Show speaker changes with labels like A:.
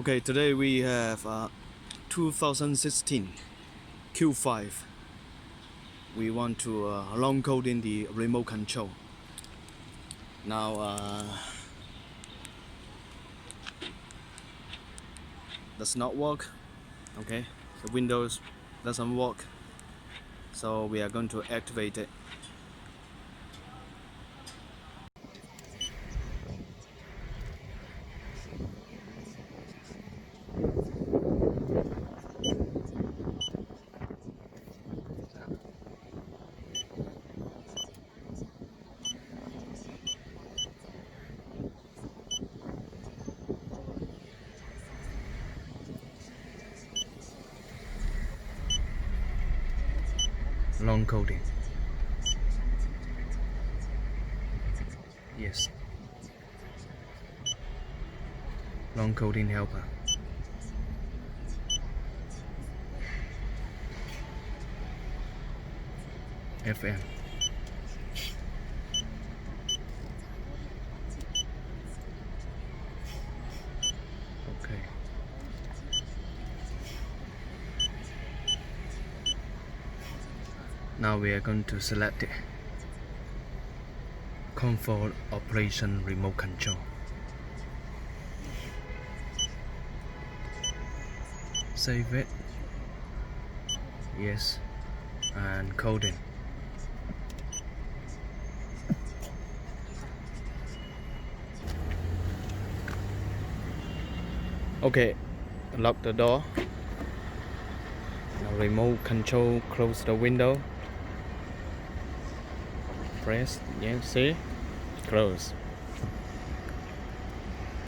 A: Okay, today we have 2016 Q5. We want to long code in the remote control. Now does not work. Okay, the Windows doesn't work, so we are going to activate it. Long coding. Yes. Long coding helper. FM. Okay. Now we are going to select it. Comfort operation remote control. Save it. Yes. And coding. Okay, lock the door. Now remote control, close the window. Press, yeah, see? Close.